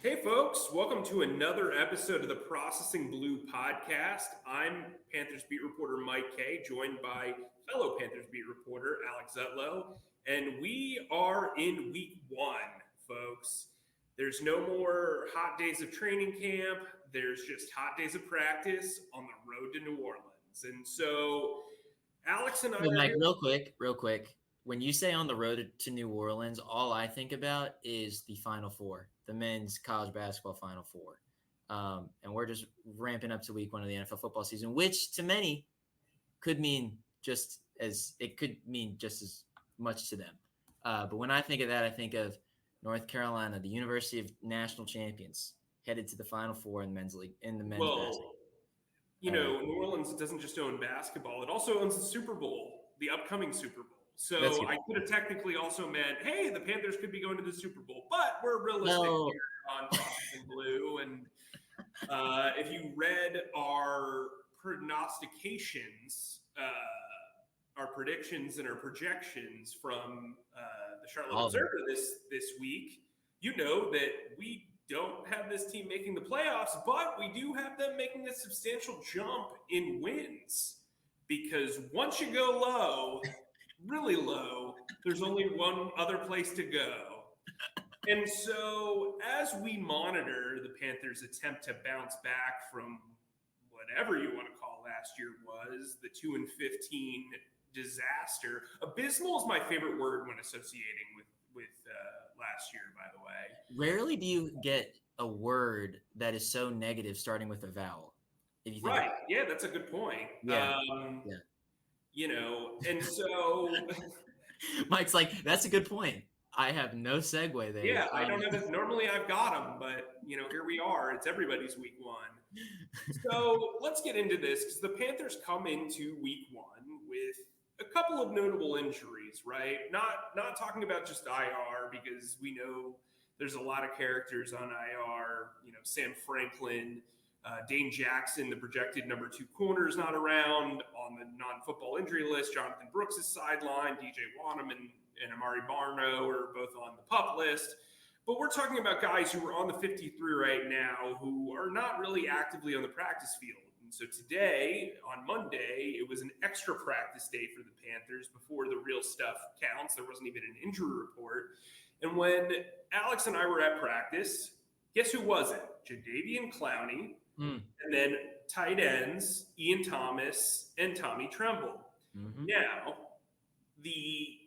Hey, folks, welcome to another episode of the Processing Blue podcast. I'm Panthers beat reporter Mike Kaye, joined by fellow Panthers beat reporter Alex Zietlow, and we are in week one, folks. There's no more hot days of training camp. There's just hot days of practice on the road to New Orleans. And so Alex and I Hey, Mike, real quick. When you say on the road to New Orleans, all I think about is the Final Four, the men's college basketball Final Four. And we're just ramping up to week one of the NFL football season, which to many could mean just as much to them. But when I think of that, I think of North Carolina, the University of National Champions, headed to the Final Four in the men's league, in the men's basketball. New Orleans doesn't just own basketball. It also owns the Super Bowl, the upcoming Super Bowl. So I could have technically also meant, hey, the Panthers could be going to the Super Bowl. But we're realistic here on Processing Blue. And if you read our prognostications, our predictions and our projections from the Charlotte Observer this week, you know that we don't have this team making the playoffs, but we do have them making a substantial jump in wins, because once you go low, really low, there's only one other place to go. And so as we monitor the Panthers' attempt to bounce back from whatever you want to call last year was, the 2-15 disaster. Abysmal is my favorite word when associating with last year, by the way. Rarely do you get a word that is so negative starting with a vowel. If you think right. Yeah, that's a good point. Yeah. You know, and so Mike's like, that's a good point. I have no segue there. Yeah, I don't have it. Normally I've got them, but here we are. It's everybody's week one. So let's get into this, because the Panthers come into week one with a couple of notable injuries, right? Not talking about just IR, because we know there's a lot of characters on IR. Sam Franklin, Dane Jackson, the projected number 2 corner, is not around. On the non-football injury list, Jonathan Brooks is sidelined. DJ Wanham and Amari Barno are both on the PUP list. But we're talking about guys who are on the 53 right now who are not really actively on the practice field. And so today, on Monday, it was an extra practice day for the Panthers before the real stuff counts. There wasn't even an injury report. And when Alex and I were at practice, guess who wasn't? Jadeveon Clowney, and then tight ends, Ian Thomas and Tommy Tremble. Mm-hmm. Now, the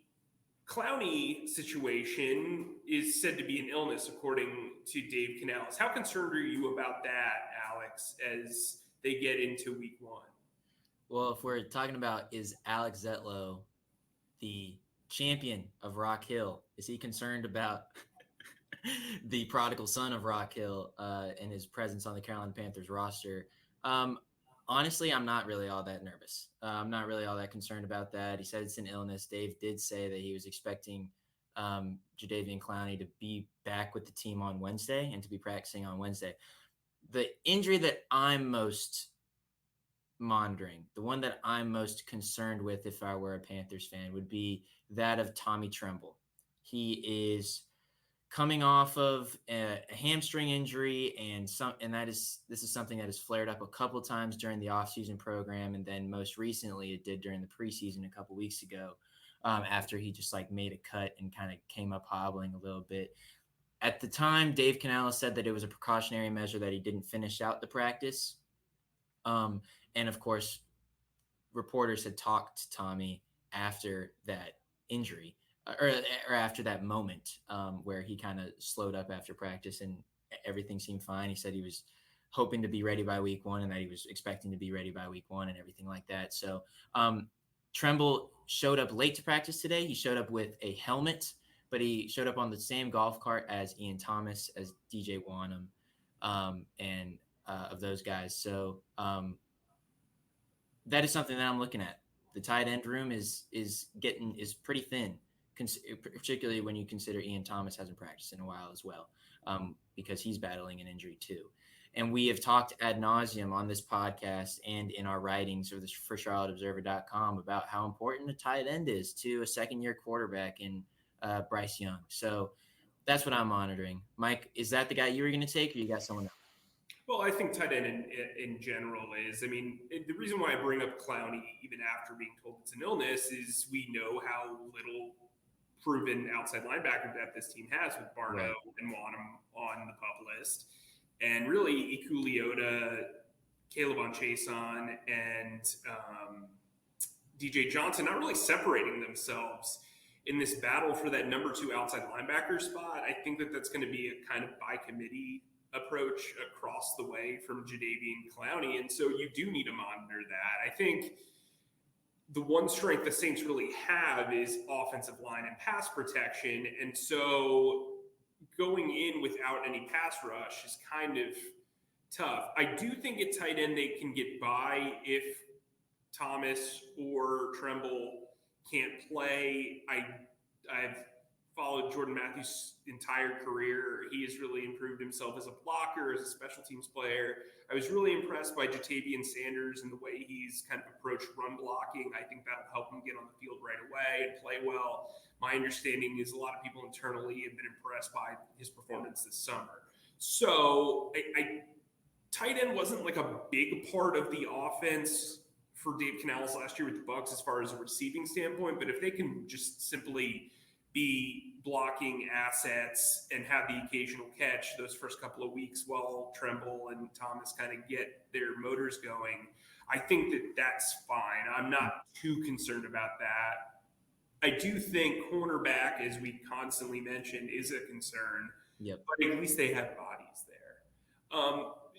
Clowney situation is said to be an illness, according to Dave Canales. How concerned are you about that, Alex, as they get into week one? Well, if we're talking about, is Alex Zietlow the champion of Rock Hill, is he concerned about the prodigal son of Rock Hill and his presence on the Carolina Panthers roster? Honestly, I'm not really all that nervous. I'm not really all that concerned about that. He said it's an illness. Dave did say that he was expecting Jadeveon Clowney to be back with the team on Wednesday and to be practicing on Wednesday. The injury that I'm most monitoring, the one that I'm most concerned with if I were a Panthers fan, would be that of Tommy Tremble. He is coming off of a hamstring injury, and this is something that has flared up a couple times during the offseason program, and then most recently it did during the preseason a couple weeks ago, after he just made a cut and kind of came up hobbling a little bit. At the time, Dave Canales said that it was a precautionary measure that he didn't finish out the practice. And of course, reporters had talked to Tommy after that injury, or after that moment where he kind of slowed up after practice and everything seemed fine. He said he was hoping to be ready by week one and that he was expecting to be ready by week one and everything like that. So Tremble showed up late to practice today. He showed up with a helmet, but he showed up on the same golf cart as Ian Thomas, as DJ Wanham, and of those guys. So that is something that I'm looking at. The tight end room is pretty thin, particularly when you consider Ian Thomas hasn't practiced in a while as well, because he's battling an injury too. And we have talked ad nauseum on this podcast and in our writings for CharlotteObserver.com about how important a tight end is to a second-year quarterback in Bryce Young. So That's what I'm monitoring. Mike, is that the guy you were going to take, or you got someone else? Well, I think tight end in general is. I mean, the reason why I bring up Clowney even after being told it's an illness is we know how little proven outside linebacker depth this team has with Barno Right. and Wanham on the pup list, and really Ikuliota, Caleb on Chason, and DJ Johnson not really separating themselves in this battle for that number 2 outside linebacker spot. I think that that's going to be a kind of by committee approach across the way from Jadeveon Clowney. And so you do need to monitor that. I think the one strength the Saints really have is offensive line and pass protection. And so going in without any pass rush is kind of tough. I do think at tight end they can get by if Thomas or Tremble can't play. I've followed Jordan Matthews' entire career. He has really improved himself as a blocker, as a special teams player. I was really impressed by Jatavian Sanders and the way he's kind of approached run blocking. I think that'll help him get on the field right away and play well. My understanding is a lot of people internally have been impressed by his performance this summer. So tight end wasn't like a big part of the offense for Dave Canales last year with the Bucs as far as a receiving standpoint, but if they can just simply be blocking assets and have the occasional catch those first couple of weeks while Tremble and Thomas kind of get their motors going, I think that that's fine. I'm not too concerned about that. I do think cornerback, as we constantly mention, is a concern, but at least they have bodies there.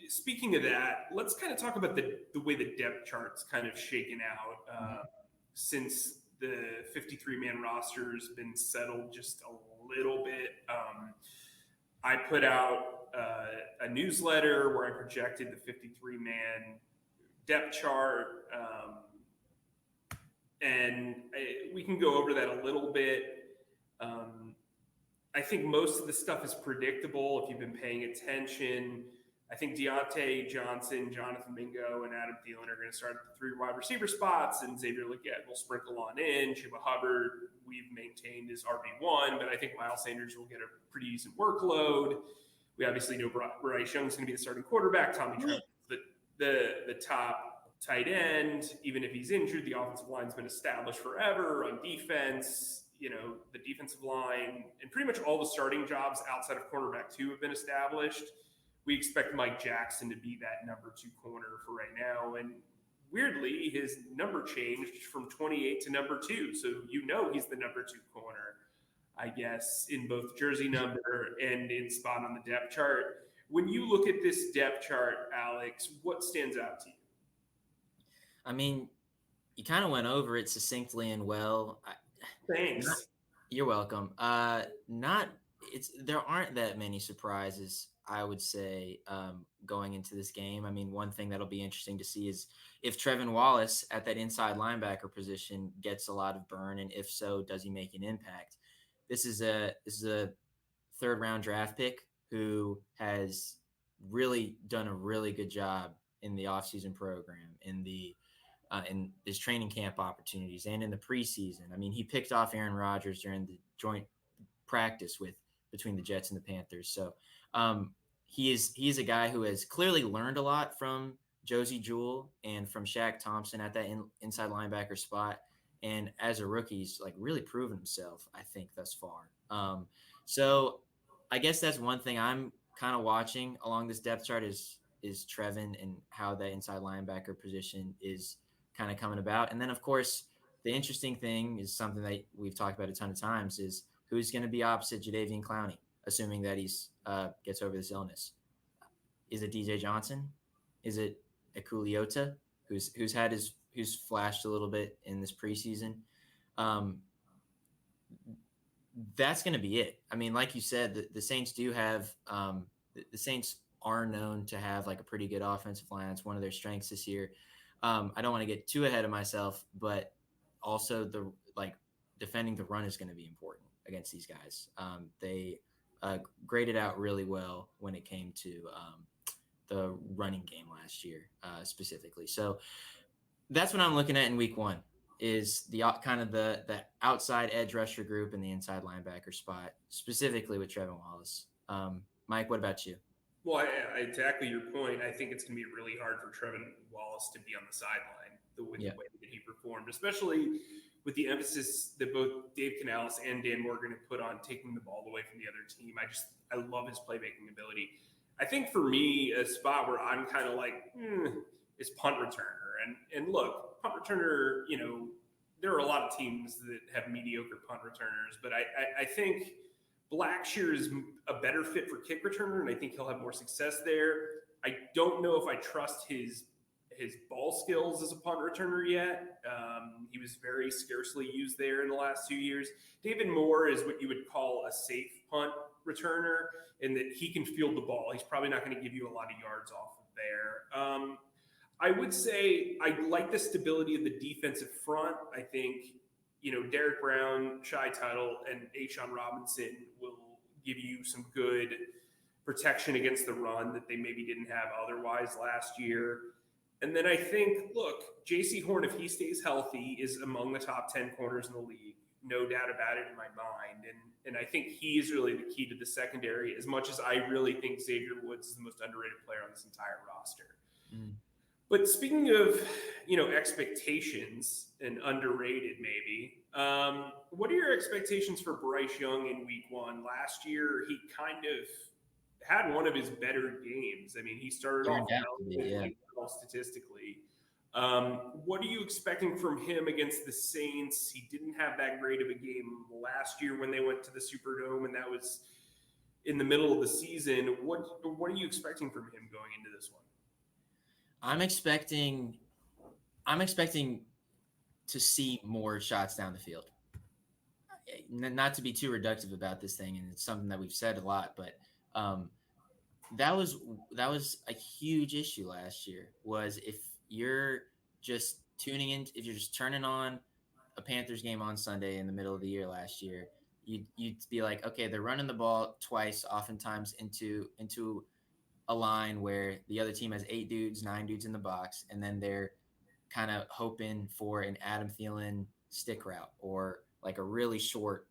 Speaking of that, let's kind of talk about the way the depth chart's kind of shaken out since the 53-man roster has been settled just a little bit. I put out a newsletter where I projected the 53-man depth chart, and we can go over that a little bit. I think most of the stuff is predictable if you've been paying attention. I think Deontay Johnson, Jonathan Mingo, and Adam Thielen are going to start at the 3 wide receiver spots, and Xavier Legette will sprinkle on in. Chuba Hubbard, we've maintained as RB1, but I think Miles Sanders will get a pretty decent workload. We obviously know Bryce Young's going to be the starting quarterback. Tommy Tremble, the top tight end. Even if he's injured, the offensive line's been established forever on defense. You know, the defensive line and pretty much all the starting jobs outside of cornerback 2 have been established. We expect Mike Jackson to be that number 2 corner for right now. And weirdly, his number changed from 28 to number 2. So you know he's the number 2 corner, I guess, in both jersey number and in spot on the depth chart. When you look at this depth chart, Alex, what stands out to you? I mean, you kind of went over it succinctly and well. Thanks. You're welcome. There aren't that many surprises, I would say, going into this game. I mean, one thing that'll be interesting to see is if Trevin Wallace at that inside linebacker position gets a lot of burn, and if so, does he make an impact? This is a 3rd round draft pick who has really done a really good job in the offseason program, in his training camp opportunities, and in the preseason. I mean, he picked off Aaron Rodgers during the joint practice between the Jets and the Panthers. So he is a guy who has clearly learned a lot from Josie Jewell and from Shaq Thompson at that inside linebacker spot. And as a rookie, he's like really proven himself, I think, thus far. So I guess that's one thing I'm kind of watching along this depth chart is Trevin and how that inside linebacker position is kind of coming about. And then, of course, the interesting thing is something that we've talked about a ton of times is who's going to be opposite Jadeveon Clowney, assuming that he's gets over this illness. Is it DJ Johnson? Is it Ikuliota, who's flashed a little bit in this preseason? That's going to be it. I mean, like you said, the Saints do have the Saints are known to have like a pretty good offensive line. It's one of their strengths this year. I don't want to get too ahead of myself, but also defending the run is going to be important against these guys. They graded out really well when it came to the running game last year, specifically. So that's what I'm looking at in week 1. is the kind of the outside edge rusher group and the inside linebacker spot, specifically with Trevin Wallace. Mike, what about you? Well, exactly your point. I think it's going to be really hard for Trevin Wallace to be on the sideline with the way that he performed, especially with the emphasis that both Dave Canales and Dan Morgan have put on taking the ball away from the other team. I love his playmaking ability. I think for me, a spot where I'm kind of like, is punt returner. And look, punt returner, there are a lot of teams that have mediocre punt returners, but I think Blackshear is a better fit for kick returner, and I think he'll have more success there. I don't know if I trust his ball skills as a punt returner yet. He was very scarcely used there in the last 2 years. David Moore is what you would call a safe punt returner in that he can field the ball. He's probably not going to give you a lot of yards off of there. I would say I like the stability of the defensive front. I think, Derek Brown, Shai Tuttle, and A'Shawn Robinson will give you some good protection against the run that they maybe didn't have otherwise last year. And then I think, look, J.C. Horn, if he stays healthy, is among the top 10 corners in the league. No doubt about it in my mind. And I think he is really the key to the secondary, as much as I really think Xavier Woods is the most underrated player on this entire roster. But speaking of, expectations and underrated maybe, what are your expectations for Bryce Young in week one? Last year, he kind of had one of his better games. I mean, he started off well statistically. What are you expecting from him against the Saints? He didn't have that great of a game last year when they went to the Superdome, and that was in the middle of the season. What are you expecting from him going into this one? I'm expecting to see more shots down the field. Not to be too reductive about this thing, and it's something that we've said a lot, but that was a huge issue last year. Was if you're just tuning in, if you're just turning on a Panthers game on Sunday in the middle of the year last year, you'd be like, okay, they're running the ball twice, oftentimes into a line where the other team has 8 dudes, 9 dudes in the box, and then they're kind of hoping for an Adam Thielen stick route or like a really short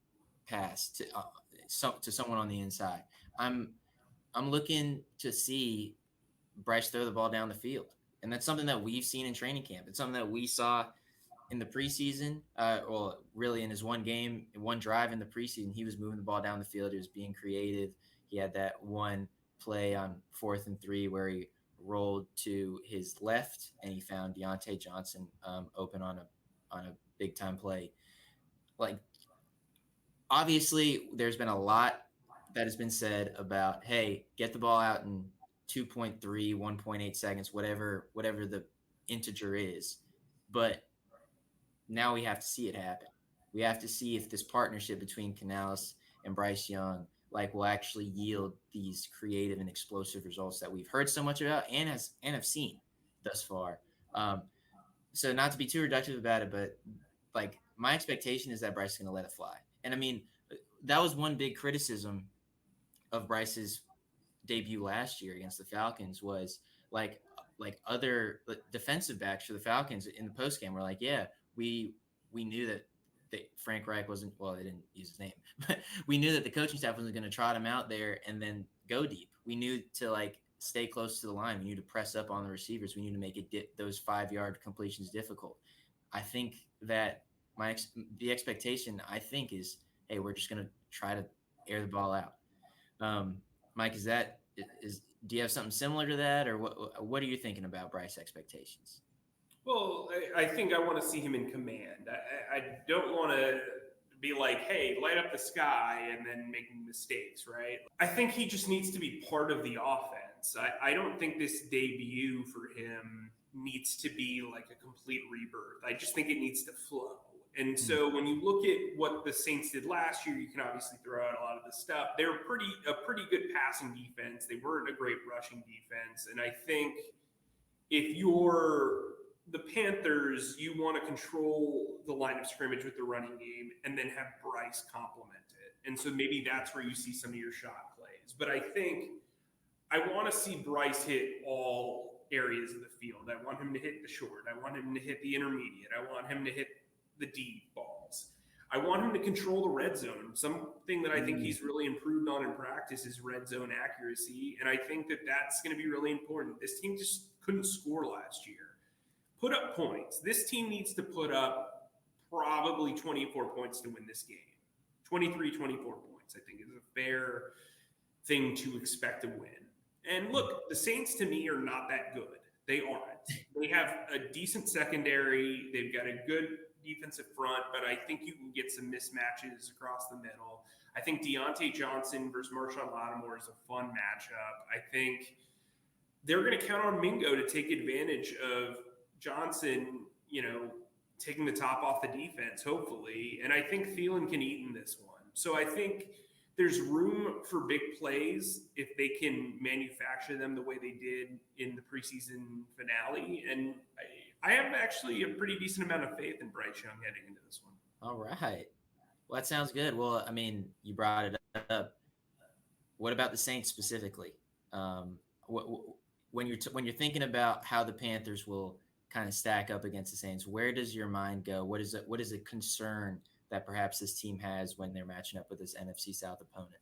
pass to someone on the inside. I'm looking to see Bryce throw the ball down the field, and that's something that we've seen in training camp. It's something that we saw in the preseason, well, really in his one drive in the preseason. He was moving the ball down the field. He was being creative. He had that one play on 4th and 3 where he rolled to his left and he found Deontay Johnson open on a big time play. Like, obviously there's been a lot that has been said about, hey, get the ball out in 2.3, 1.8 seconds, whatever the integer is. But now we have to see it happen. We have to see if this partnership between Canales and Bryce Young will actually yield these creative and explosive results that we've heard so much about and have seen thus far. So not to be too reductive about it, but my expectation is that Bryce is going to let it fly. And I mean, that was one big criticism of Bryce's debut last year against the Falcons was other defensive backs for the Falcons in the postgame were like, yeah, we knew that Frank Reich wasn't, well, they didn't use his name, but we knew that the coaching staff wasn't going to trot him out there and then go deep. We knew to stay close to the line. We knew to press up on the receivers. We knew to make those 5-yard completions difficult. I think that the expectation, I think, is, hey, we're just going to try to air the ball out. Mike, do you have something similar to that, or what are you thinking about Bryce expectations? Well, I think I want to see him in command. I don't want to be like, hey, light up the sky and then making mistakes, right? I think he just needs to be part of the offense. I don't think this debut for him needs to be like a complete rebirth. I just think it needs to flow. And so when you look at what the Saints did last year, you can obviously throw out a lot of the stuff. They were a pretty good passing defense. They weren't a great rushing defense. And I think if you're the Panthers, you want to control the line of scrimmage with the running game and then have Bryce complement it. And so maybe that's where you see some of your shot plays. But I think I want to see Bryce hit all areas of the field. I want him to hit the short. I want him to hit the intermediate. I want him to hit the deep balls. I want him to control the red zone. Something that I think he's really improved on in practice is red zone accuracy. And I think that that's going to be really important. This team just couldn't score last year. Put up points. This team needs to put up probably 24 points to win this game. 23, 24 points, I think, is a fair thing to expect to win. And look, the Saints to me are not that good. They aren't. They have a decent secondary. They've got a good defensive front, but I think you can get some mismatches across the middle. I think Deontay Johnson versus Marshawn Lattimore is a fun matchup. I think they're going to count on Mingo to take advantage of Johnson, taking the top off the defense, hopefully. And I think Thielen can eat in this one. So I think there's room for big plays if they can manufacture them the way they did in the preseason finale. And I have actually a pretty decent amount of faith in Bryce Young heading into this one. All right. Well, that sounds good. Well, I mean, you brought it up. What about the Saints specifically? When you're thinking about how the Panthers will kind of stack up against the Saints, where does your mind go? What is a concern that perhaps this team has when they're matching up with this NFC South opponent?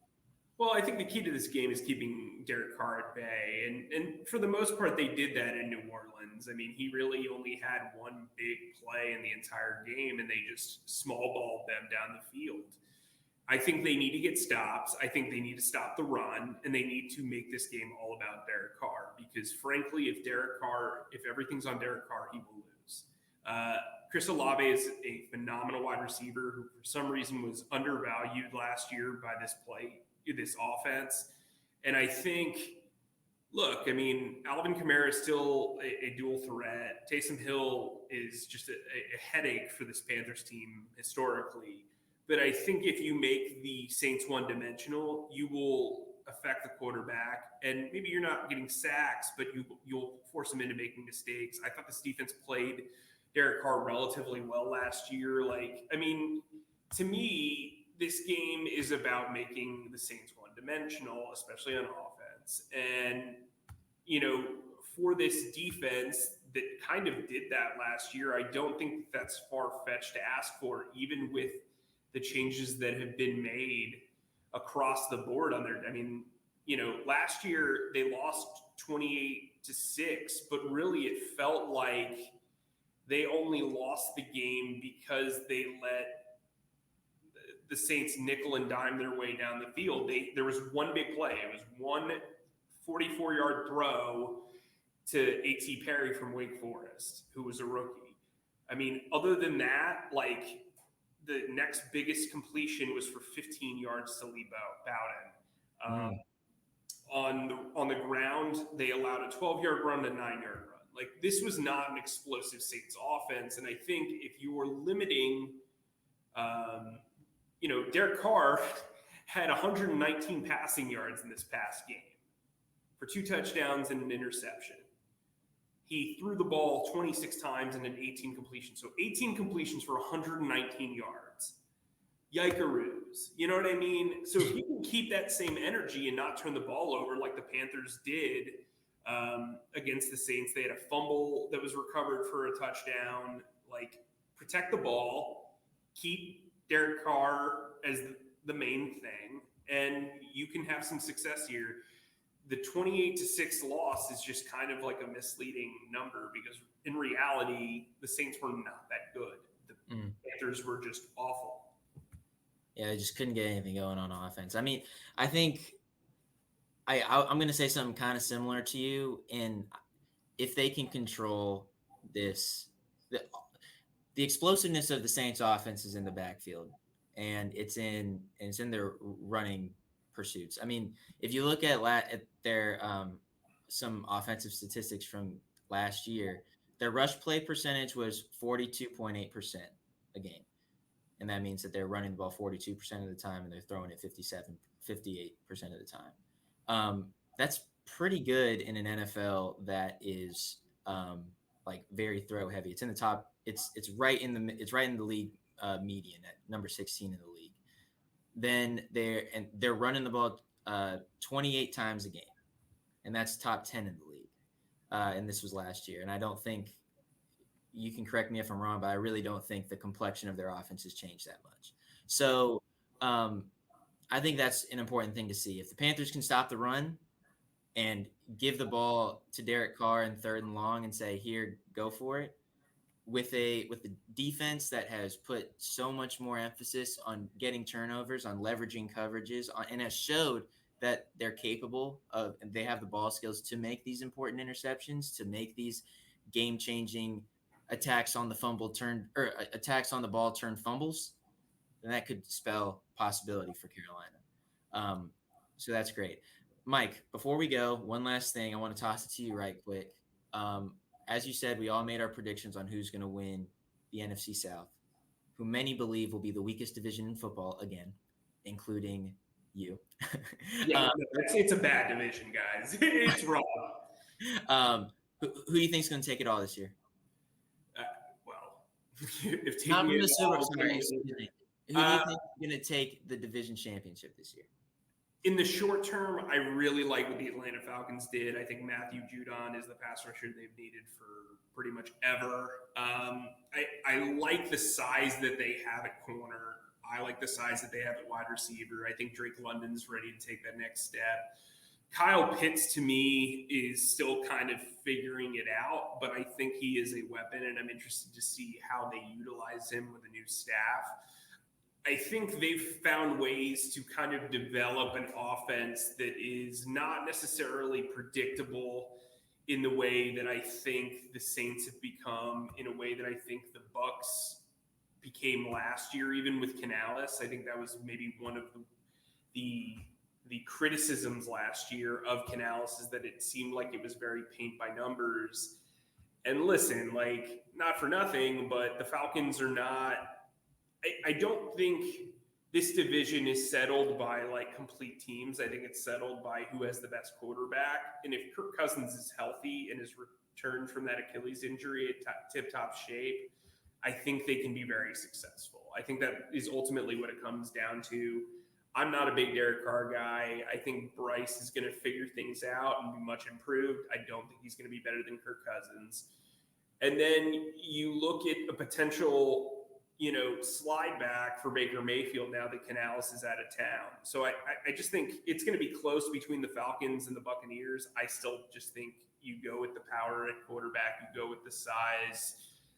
Well, I think the key to this game is keeping Derek Carr at bay. And for the most part, they did that in New Orleans. I mean, he really only had one big play in the entire game, and they just small balled them down the field. I think they need to get stops. I think they need to stop the run, and they need to make this game all about Derek Carr. Because frankly, if everything's on Derek Carr, he will lose. Chris Olave is a phenomenal wide receiver who, for some reason, was undervalued last year by this offense. And I think, look, I mean, Alvin Kamara is still a dual threat. Taysom Hill is just a headache for this Panthers team historically. But I think if you make the Saints one-dimensional, you will affect the quarterback. And maybe you're not getting sacks, but you'll force them into making mistakes. I thought this defense played Derek Carr relatively well last year. To me, this game is about making the Saints one-dimensional, especially on offense. And, for this defense that kind of did that last year, I don't think that's far-fetched to ask for, even with the changes that have been made across the board on their, last year they lost 28-6, but really it felt like they only lost the game because they let the Saints nickel and dime their way down the field. There was one big play. It was one 44-yard throw to A.T. Perry from Wake Forest, who was a rookie. Other than that, the next biggest completion was for 15 yards to Lee Bowden. On the ground, they allowed a 12-yard run to 9-yard run. This was not an explosive Saints offense. And I think if you were limiting, Derek Carr had 119 passing yards in this past game for 2 touchdowns and an interception. He threw the ball 26 times and an 18 completions. So 18 completions for 119 yards. Yikeroos. You know what I mean? So if you can keep that same energy and not turn the ball over like the Panthers did against the Saints, they had a fumble that was recovered for a touchdown. Protect the ball, keep Derek Carr as the main thing, and you can have some success here. The 28-6 loss is just kind of like a misleading number because in reality, the Saints were not that good. The Panthers were just awful. Yeah, they just couldn't get anything going on offense. I think I'm going to say something kind of similar to you. And if they can control this, the explosiveness of the Saints offense is in the backfield, and it's in their running pursuits. If you look at their some offensive statistics from last year, their rush play percentage was 42.8% a game. And that means that they're running the ball 42% of the time and they're throwing it 58% of the time. That's pretty good in an NFL that is very throw heavy. It's in the top. It's right in the league median at number 16 in the league. Then they're running the ball 28 times a game, and that's top 10 in the league. And this was last year. And I don't think you can correct me if I'm wrong, but I really don't think the complexion of their offense has changed that much. So I think that's an important thing to see. If the Panthers can stop the run and give the ball to Derek Carr in 3rd and long and say, here, go for it, with the defense that has put so much more emphasis on getting turnovers, on leveraging coverages, and has showed that they're capable of, and they have the ball skills to make these important interceptions, to make these game-changing attacks on the ball turn fumbles, then that could spell possibility for Carolina. So that's great. Mike, before we go, one last thing. I want to toss it to you right quick. As you said, we all made our predictions on who's going to win the NFC South, who many believe will be the weakest division in football again, including you. Yeah, it's a bad division, guys. It's wrong. Who do you think is going to take it all this year? Well, if not from the Super Bowl, who do you think is going to take the division championship this year? In the short term, I really like what the Atlanta Falcons did. I think Matthew Judon is the pass rusher they've needed for pretty much ever. I like the size that they have at corner. I like the size that they have at wide receiver. I think Drake London's ready to take that next step. Kyle Pitts, to me, is still kind of figuring it out, but I think he is a weapon, and I'm interested to see how they utilize him with a new staff. I think they've found ways to kind of develop an offense that is not necessarily predictable in the way that I think the Saints have become, in a way that I think the Bucs became last year, even with Canales. I think that was maybe one of the criticisms last year of Canales, is that it seemed like it was very paint by numbers. And listen, like, not for nothing, but the Falcons are not – I don't think this division is settled by like complete teams. I think it's settled by who has the best quarterback. And if Kirk Cousins is healthy and is returned from that Achilles injury at tip-top shape, I think they can be very successful. I think that is ultimately what it comes down to. I'm not a big Derek Carr guy. I think Bryce is going to figure things out and be much improved. I don't think he's going to be better than Kirk Cousins. And then you look at a potential slide back for Baker Mayfield now that Canales is out of town. So I just think it's going to be close between the Falcons and the Buccaneers. I still just think you go with the power at quarterback, you go with the size.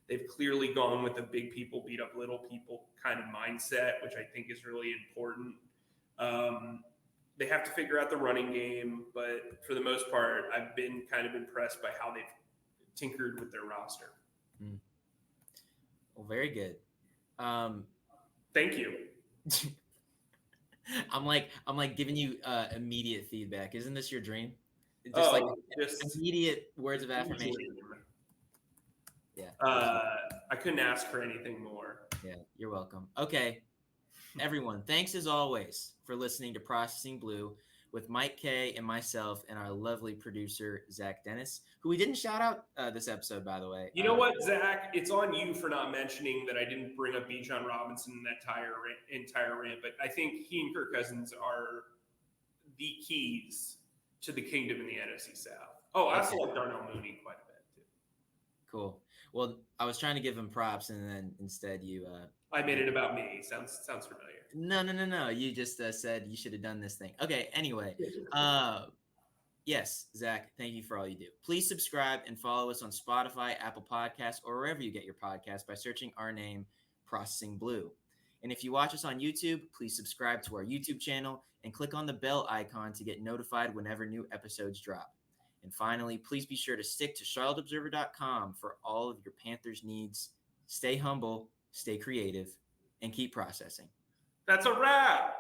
They've clearly gone with the big people beat up little people kind of mindset, which I think is really important. They have to figure out the running game, but for the most part, I've been kind of impressed by how they've tinkered with their roster. Well, very good. Thank you. I'm like giving you immediate feedback. Isn't this your dream? Just immediate words of affirmation. Yeah. I couldn't ask for anything more. Yeah, you're welcome. Okay, everyone, thanks as always for listening to Processing Blue with Mike Kaye and myself and our lovely producer, Zach Dennis, who we didn't shout out this episode, by the way. You know what, Zach? It's on you for not mentioning that I didn't bring up Bijan Robinson in that entire rant, but I think he and Kirk Cousins are the keys to the kingdom in the NFC South. Oh, I also like Darnell Mooney quite a bit, too. Cool. Well, I was trying to give him props, and then instead you I made it about me. Sounds familiar. No. You just said you should have done this thing. Okay, anyway. Yes, Zach, thank you for all you do. Please subscribe and follow us on Spotify, Apple Podcasts, or wherever you get your podcasts by searching our name, Processing Blue. And if you watch us on YouTube, please subscribe to our YouTube channel and click on the bell icon to get notified whenever new episodes drop. And finally, please be sure to stick to CharlotteObserver.com for all of your Panthers needs. Stay humble, stay creative, and keep processing. That's a wrap.